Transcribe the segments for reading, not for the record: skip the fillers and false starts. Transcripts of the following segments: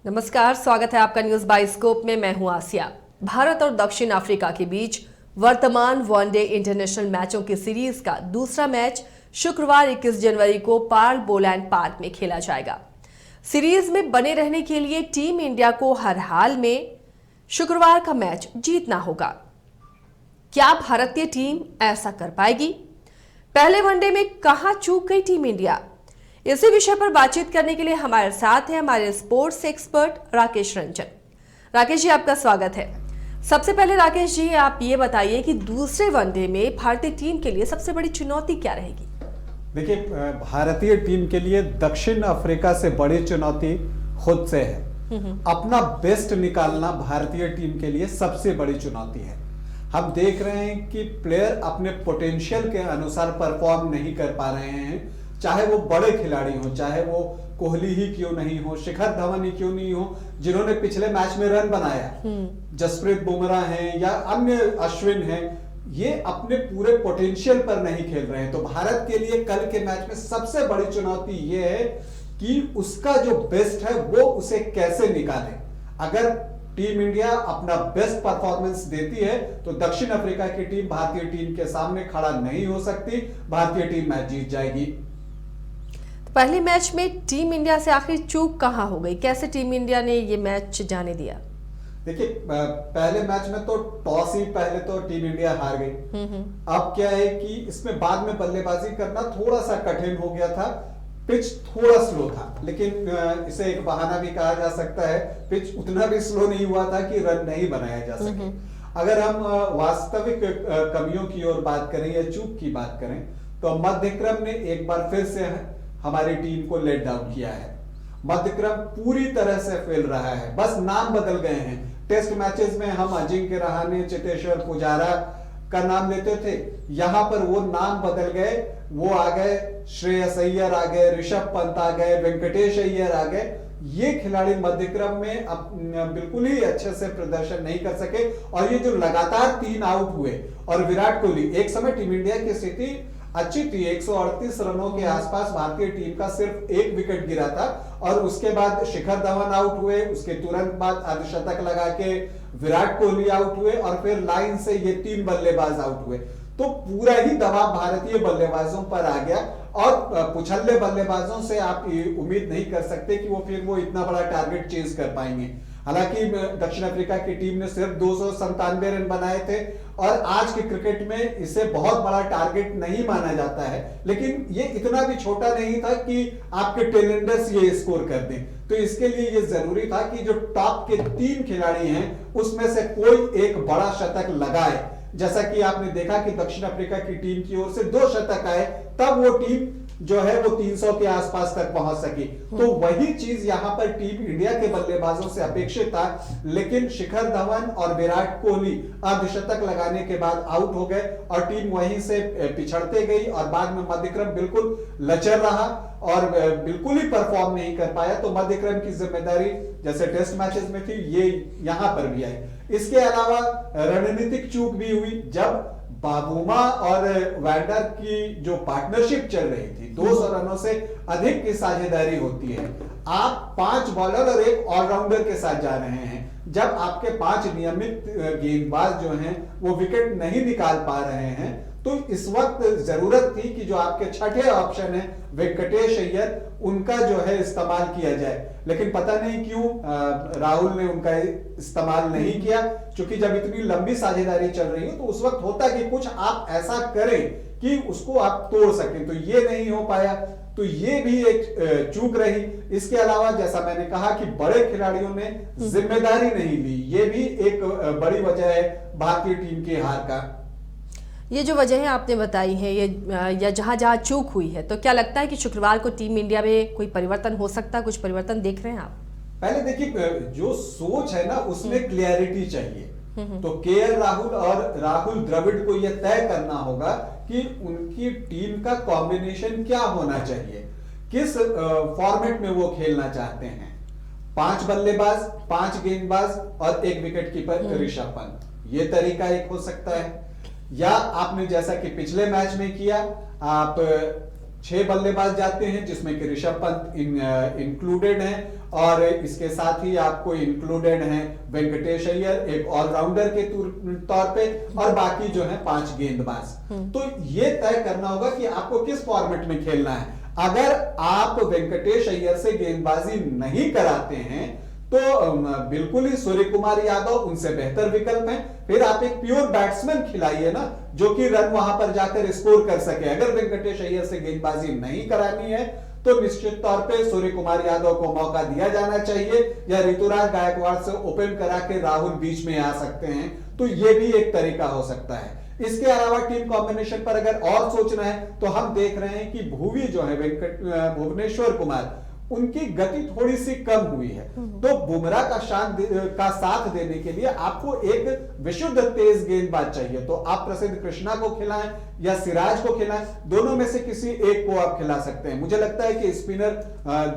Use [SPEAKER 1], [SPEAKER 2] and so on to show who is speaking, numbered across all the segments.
[SPEAKER 1] नमस्कार, स्वागत है आपका न्यूज बाइस्कोप में। मैं हूं आसिया। भारत और दक्षिण अफ्रीका के बीच वर्तमान वनडे इंटरनेशनल मैचों की सीरीज का दूसरा मैच शुक्रवार 21 जनवरी को पार्ल बोलैंड पार्क में खेला जाएगा। सीरीज में बने रहने के लिए टीम इंडिया को हर हाल में शुक्रवार का मैच जीतना होगा। क्या भारतीय टीम ऐसा कर पाएगी? पहले वनडे में कहां चूक गई टीम इंडिया? इसी विषय पर बातचीत करने के लिए हमारे साथ हैं हमारे स्पोर्ट्स एक्सपर्ट राकेश रंजन। राकेश जी, आपका स्वागत है। सबसे पहले राकेश जी, आप ये बताइए कि दूसरे वनडे में भारतीय टीम के लिए सबसे बड़ी चुनौती क्या रहेगी?
[SPEAKER 2] देखिए, भारतीय टीम के लिए दक्षिण अफ्रीका से बड़ी चुनौती खुद से है। अपना बेस्ट निकालना भारतीय टीम के लिए सबसे बड़ी चुनौती है। हम देख रहे हैं कि प्लेयर अपने पोटेंशियल के अनुसार परफॉर्म नहीं कर पा रहे हैं, चाहे वो बड़े खिलाड़ी हो, चाहे वो कोहली ही क्यों नहीं हो, शिखर धवन ही क्यों नहीं हो, जिन्होंने पिछले मैच में रन बनाया, जसप्रीत बुमराह हैं या अन्य अश्विन हैं, ये अपने पूरे पोटेंशियल पर नहीं खेल रहे हैं। तो भारत के लिए कल के मैच में सबसे बड़ी चुनौती ये है कि उसका जो बेस्ट है वो उसे कैसे निकाले। अगर टीम इंडिया अपना बेस्ट परफॉर्मेंस देती है तो दक्षिण अफ्रीका की टीम भारतीय टीम के सामने खड़ा नहीं हो सकती, भारतीय टीम मैच जीत जाएगी।
[SPEAKER 1] पहले मैच में टीम इंडिया से आखिर चूक कहां हो गई? कैसे टीम इंडिया ने ये मैच जाने दिया?
[SPEAKER 2] देखिए, पहले मैच में तो टॉस ही पहले तो टीम इंडिया हार गई। अब क्या है कि इसमें बाद में बल्लेबाजी करना थोड़ा सा कठिन हो गया था। पिच थोड़ा स्लो था, लेकिन इसे एक बहाना भी कहा जा सकता है। पिच उतना भी स्लो नहीं हुआ था कि रन नहीं बनाया जा सके। अगर हम वास्तविक कमियों की ओर बात करें या चूक की बात करें तो मध्यक्रम ने एक बार फिर से हमारी टीम को लेट डाउन किया है। मध्यक्रम पूरी तरह से फेल रहा है, बस नाम बदल गए हैं। टेस्ट मैचेस में हम अजिंक्य रहाणे, चेतेश्वर पुजारा का नाम लेते थे, यहां पर वो नाम बदल गए। वो आ गए, श्रेयस अय्यर आ गए, ऋषभ पंत आ गए, वेंकटेश अय्यर आ गए। ये खिलाड़ी मध्यक्रम में बिल्कुल ही अच्छे से प्रदर्शन नहीं कर सके और ये जो लगातार 3 आउट हुए, और विराट कोहली, एक समय टीम इंडिया की स्थिति अच्छी थी, 138 रनों के आसपास भारतीय टीम का सिर्फ 1 विकेट गिरा था, और उसके बाद शिखर धवन आउट हुए, उसके तुरंत बाद अर्धशतक लगा के विराट कोहली आउट हुए, और फिर लाइन से ये 3 बल्लेबाज आउट हुए। तो पूरा ही दबाव भारतीय बल्लेबाजों पर आ गया, और पुछल्ले बल्लेबाजों से आप उम्मीद नहीं कर सकते कि वो इतना बड़ा टारगेट चेज कर पाएंगे। हालांकि दक्षिण अफ्रीका की टीम ने सिर्फ 297 रन बनाए थे, और आज के क्रिकेट में इसे बहुत बड़ा टारगेट नहीं माना जाता है, लेकिन ये इतना भी छोटा नहीं था कि आपके टेलेंडर्स ये स्कोर कर दें। तो इसके लिए ये जरूरी था कि जो टॉप के 3 खिलाड़ी हैं उसमें से कोई एक बड़ा शतक लगाए। जैसा कि आपने देखा कि दक्षिण अफ्रीका की टीम की ओर से 2 शतक आए, तब वो टीम जो है वो 300 के आसपास तक पहुंच सकी। तो वही चीज यहां पर टीम इंडिया के बल्लेबाजों से अपेक्षित था, लेकिन शिखर धवन और विराट कोहली अर्धशतक लगाने के बाद आउट हो गए और टीम वहीं से पिछड़ते गई, और बाद में मध्यक्रम बिल्कुल लचर रहा और बिल्कुल ही परफॉर्म नहीं कर पाया। तो मध्यक्रम की जिम्मेदारी जैसे टेस्ट मैचेस में थी, ये यहां पर भी आई। इसके अलावा रणनीतिक चूक भी हुई, जब बाबूमा और वैंडर की जो पार्टनरशिप चल रही थी, 200 रनों से अधिक की साझेदारी होती है। आप 5 बॉलर और 1 ऑलराउंडर के साथ जा रहे हैं। जब आपके 5 नियमित गेंदबाज जो हैं वो विकेट नहीं निकाल पा रहे हैं, तो इस वक्त जरूरत थी कि जो आपके छठे ऑप्शन है वेंकटेश अय्यर, उनका जो है इस्तेमाल किया जाए। लेकिन पता नहीं क्यों राहुल ने उनका इस्तेमाल नहीं किया, क्योंकि जब इतनी लंबी साझेदारी चल रही है तो उस वक्त होता कि कुछ आप ऐसा करें कि उसको आप तोड़ सकें, तो ये नहीं हो पाया। तो ये भी एक चूक रही। इसके अलावा जैसा मैंने कहा कि बड़े खिलाड़ियों ने जिम्मेदारी नहीं ली, ये भी एक बड़ी वजह है भारतीय टीम के हार का।
[SPEAKER 1] ये जो वजह आपने बताई है, ये या जहां जहां चूक हुई है, तो क्या लगता है कि शुक्रवार को टीम इंडिया में कोई परिवर्तन हो सकता है? कुछ परिवर्तन देख रहे हैं आप?
[SPEAKER 2] पहले देखिए, जो सोच है ना उसमें क्लियरिटी चाहिए। तो केएल राहुल और राहुल द्रविड़ को यह तय करना होगा कि उनकी टीम का कॉम्बिनेशन क्या होना चाहिए, किस फॉर्मेट में वो खेलना चाहते हैं। 5 बल्लेबाज, 5 गेंदबाज और 1 विकेट कीपर ऋषभ पंत, ये तरीका एक हो सकता है। या आपने जैसा कि पिछले मैच में किया, आप 6 बल्लेबाज जाते हैं जिसमें कि ऋषभ पंत इंक्लूडेड हैं, और इसके साथ ही आपको इंक्लूडेड हैं वेंकटेश अय्यर एक ऑलराउंडर के तौर पे, और बाकी जो है 5 गेंदबाज। तो ये तय करना होगा कि आपको किस फॉर्मेट में खेलना है। अगर आप वेंकटेश अय्यर से गेंदबाजी नहीं कराते हैं तो बिल्कुल ही सूर्य कुमार यादव उनसे बेहतर विकल्प है। फिर आप एक प्योर बैट्समैन खिलाइए ना, जो कि रन वहां पर जाकर स्कोर कर सके। अगर वेंकटेश अय्यर से गेंदबाजी नहीं करानी है तो निश्चित तौर पे सूर्य कुमार यादव को मौका दिया जाना चाहिए, या ऋतुराज गायकवाड़ से ओपन करा के राहुल बीच में आ सकते हैं, तो ये भी एक तरीका हो सकता है। इसके अलावा टीम कॉम्बिनेशन पर अगर और सोचना है तो हम देख रहे हैं कि भुवी जो है भुवनेश्वर कुमार, उनकी गति थोड़ी सी कम हुई है, तो बुमराह का साथ देने के लिए आपको एक विशुद्ध तेज गेंदबाज चाहिए। तो आप प्रसिद्ध कृष्णा को खिलाएं या सिराज को खिलाएं, दोनों में से किसी एक को आप खिला सकते हैं। मुझे लगता है कि स्पिनर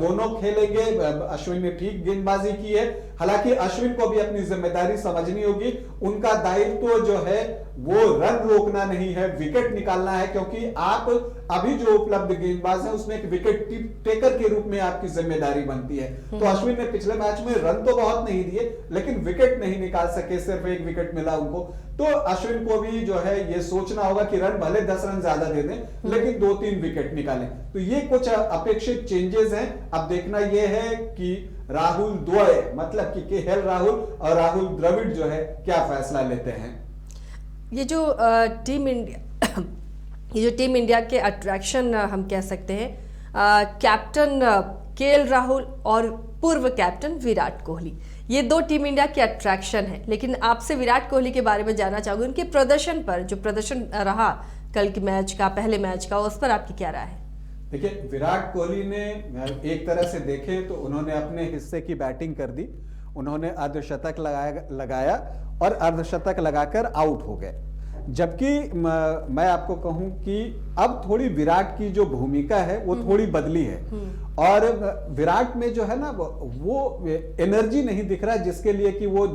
[SPEAKER 2] दोनों खेलेंगे। अश्विन ने ठीक गेंदबाजी की है, हालांकि अश्विन को भी अपनी जिम्मेदारी समझनी होगी। उनका दायित्व जो है वो रन रोकना नहीं है, विकेट निकालना है, क्योंकि आप अभी जो उपलब्ध गेंदबाज है उसमें एक विकेट टेकर के रूप में आपकी जिम्मेदारी बनती है। तो अश्विन ने पिछले मैच में रन तो बहुत नहीं दिए, लेकिन विकेट नहीं निकाल सके, सिर्फ एक विकेट मिला उनको। तो अश्विन को भी जो है ये सोचना होगा कि रन भले 10 रन ज्यादा दे दें, लेकिन 2-3 विकेट निकालें। तो ये कुछ अपेक्षित चेंजेस हैं। अब देखना ये है कि राहुल द्वय, मतलब कि केएल राहुल और राहुल द्रविड़ जो है क्या फैसला लेते हैं।
[SPEAKER 1] ये जो टीम इंडिया के अट्रैक्शन हम कह सकते हैं, कैप्टन केएल राहुल और पूर्व कैप्टन विराट कोहली, ये 2 टीम इंडिया के अट्रैक्शन है। लेकिन आपसे विराट कोहली के बारे में जानना चाहूंगी, उनके प्रदर्शन पर, जो प्रदर्शन रहा कल के मैच का, पहले मैच का, उस पर आपकी क्या राय है?
[SPEAKER 2] देखिए, विराट कोहली ने एक तरह से देखें तो उन्होंने अपने हिस्से की बैटिंग कर दी। उन्होंने अर्धशतक लगाया और अर्धशतक लगाकर आउट हो गए। जबकि मैं आपको कहूं कि अब थोड़ी विराट की जो भूमिका है वो थोड़ी बदली है, और विराट में जो है ना वो एनर्जी नहीं दिख रहा जिसके लिए कि वो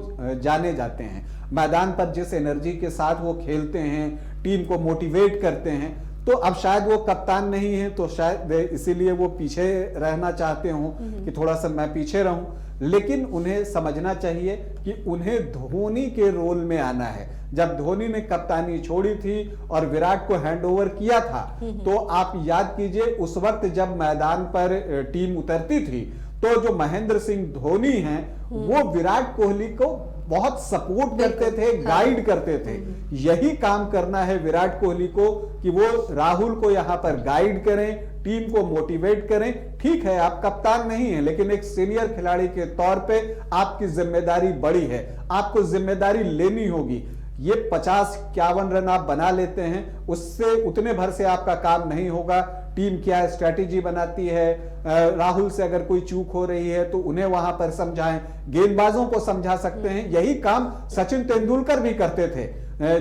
[SPEAKER 2] जाने जाते हैं। मैदान पर जिस एनर्जी के साथ वो खेलते हैं, टीम को मोटिवेट करते हैं, तो अब शायद वो कप्तान नहीं है, तो शायद इसीलिए वो पीछे रहना चाहते हो कि थोड़ा सा मैं पीछे रहूं। लेकिन उन्हें समझना चाहिए कि उन्हें धोनी के रोल में आना है। जब धोनी ने कप्तानी छोड़ी थी और विराट को हैंडओवर किया था, तो आप याद कीजिए उस वक्त जब मैदान पर टीम उतरती थी तो जो महेंद्र सिंह धोनी हैं वो विराट कोहली को बहुत सपोर्ट करते थे, गाइड करते थे। यही काम करना है विराट कोहली को कि वो राहुल को यहां पर गाइड करें, टीम को मोटिवेट करें। ठीक है, आप कप्तान नहीं है, लेकिन एक सीनियर खिलाड़ी के तौर पे आपकी जिम्मेदारी बड़ी है, आपको जिम्मेदारी लेनी होगी। ये 50-51 रन आप बना लेते हैं, उससे उतने भर से आपका काम नहीं होगा। टीम क्या स्ट्रैटेजी बनाती है, राहुल से अगर कोई चूक हो रही है तो उन्हें वहां पर समझाएं, गेंदबाजों को समझा सकते हैं। यही काम सचिन तेंदुलकर भी करते थे।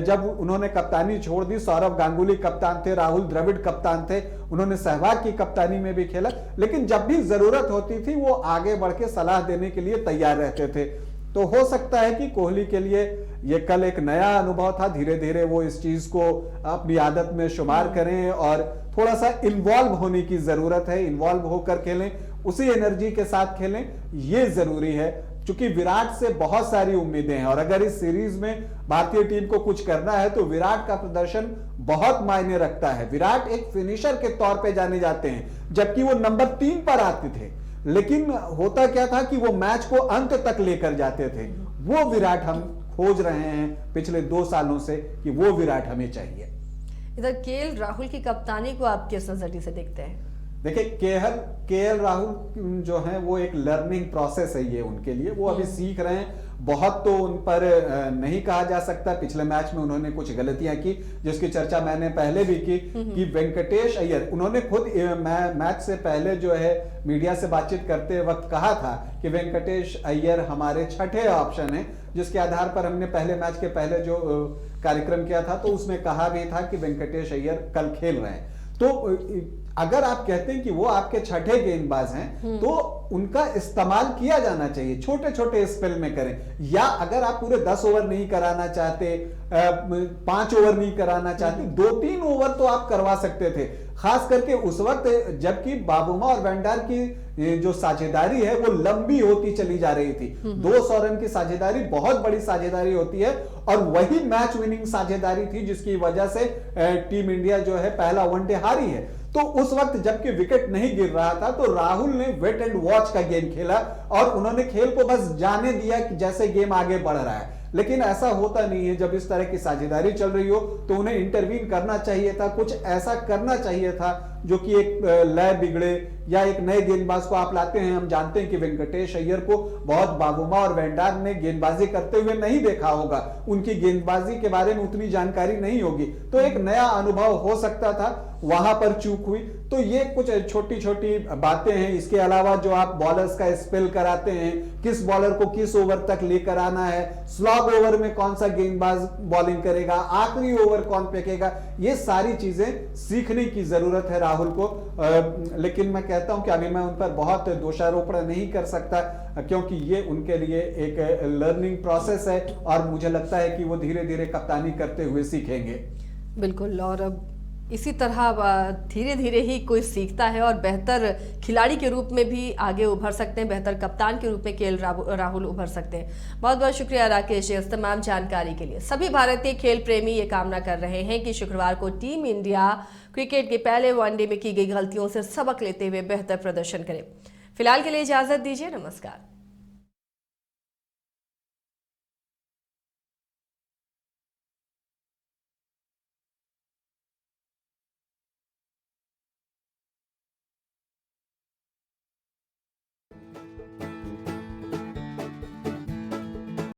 [SPEAKER 2] जब उन्होंने कप्तानी छोड़ दी, सौरव गांगुली कप्तान थे, राहुल द्रविड़ कप्तान थे, उन्होंने सहवाग की कप्तानी में भी खेला, लेकिन जब भी जरूरत होती थी वो आगे बढ़ के सलाह देने के लिए तैयार रहते थे। तो हो सकता है कि कोहली के लिए ये कल एक नया अनुभव था, धीरे धीरे वो इस चीज को अपनी आदत में शुमार करें और थोड़ा सा इन्वॉल्व होने की जरूरत है। इन्वॉल्व होकर खेलें, उसी एनर्जी के साथ खेलें, ये जरूरी है। क्योंकि विराट से बहुत सारी उम्मीदें हैं और अगर इस सीरीज में भारतीय टीम को कुछ करना है तो विराट का प्रदर्शन बहुत मायने रखता है। विराट एक फिनिशर के तौर पे जाने जाते हैं, जबकि वो नंबर 3 पर आते थे, लेकिन होता क्या था कि वो मैच को अंत तक लेकर जाते थे। वो विराट हम खोज रहे हैं पिछले 2 सालों से कि वो विराट हमें चाहिए।
[SPEAKER 1] इधर केएल राहुल की कप्तानी को आप किस नजरिए से देखते हैं?
[SPEAKER 2] देखिए, केएल राहुल जो है वो एक लर्निंग प्रोसेस है ये उनके लिए, वो अभी सीख रहे हैं। बहुत तो उन पर नहीं कहा जा सकता। पिछले मैच में उन्होंने कुछ गलतियां की जिसकी चर्चा मैंने पहले भी की कि वेंकटेश अय्यर, उन्होंने खुद मैच से पहले जो है मीडिया से बातचीत करते वक्त कहा था कि वेंकटेश अय्यर हमारे 6ठे ऑप्शन है, जिसके आधार पर हमने पहले मैच के पहले जो कार्यक्रम किया था तो उसमें कहा भी था कि वेंकटेश अय्यर कल खेल रहे हैं। तो अगर आप कहते हैं कि वो आपके छठे गेंदबाज हैं तो उनका इस्तेमाल किया जाना चाहिए, छोटे छोटे स्पेल में करें। या अगर आप पूरे 10 ओवर नहीं कराना चाहते, 5 ओवर नहीं कराना चाहते, 2-3 ओवर तो आप करवा सकते थे। खास करके उस वक्त जबकि बाबूमा और वेंडार की जो साझेदारी है वो लंबी होती चली जा रही थी। 200 रन की साझेदारी बहुत बड़ी साझेदारी होती है और वही मैच विनिंग साझेदारी थी जिसकी वजह से टीम इंडिया जो है पहला वनडे हारी है। तो उस वक्त जबकि विकेट नहीं गिर रहा था तो राहुल ने वेट एंड वॉच का गेम खेला और उन्होंने खेल को बस जाने दिया कि जैसे गेम आगे बढ़ रहा है। लेकिन ऐसा होता नहीं है। जब इस तरह की साझेदारी चल रही हो तो उन्हें इंटरवीन करना चाहिए था, कुछ ऐसा करना चाहिए था जो कि एक लय बिगड़े या एक नए गेंदबाज को आप लाते हैं। हम जानते हैं कि वेंकटेश अय्यर को बहुत बाबूमा और वेंडार ने गेंदबाजी करते हुए नहीं देखा होगा, उनकी गेंदबाजी के बारे में उतनी जानकारी नहीं होगी, तो एक नया अनुभव हो सकता था, वहां पर चूक हुई। तो ये कुछ छोटी छोटी बातें हैं। इसके अलावा जो आप बॉलर्स का स्पेल कराते हैं, किस बॉलर को किस ओवर तक लेकर आना है, स्लॉग ओवर में कौन सा गेंदबाज बॉलिंग करेगा, आखिरी ओवर कौन फेंकेगा, ये सारी चीजें सीखने की जरूरत है राहुल को। लेकिन मैं कहता हूं कि अभी मैं उन पर बहुत दोषारोपण नहीं कर सकता क्योंकि ये उनके लिए एक लर्निंग प्रोसेस है और मुझे लगता है कि वो धीरे धीरे कप्तानी करते हुए सीखेंगे।
[SPEAKER 1] बिल्कुल, और अब इसी तरह धीरे धीरे ही कोई सीखता है और बेहतर खिलाड़ी के रूप में भी आगे उभर सकते हैं, बेहतर कप्तान के रूप में केएल राहुल उभर सकते हैं। बहुत बहुत शुक्रिया राकेश इस तमाम जानकारी के लिए। सभी भारतीय खेल प्रेमी ये कामना कर रहे हैं कि शुक्रवार को टीम इंडिया क्रिकेट के पहले वनडे में की गई गलतियों से सबक लेते हुए बेहतर प्रदर्शन करे। फिलहाल के लिए इजाजत दीजिए, नमस्कार।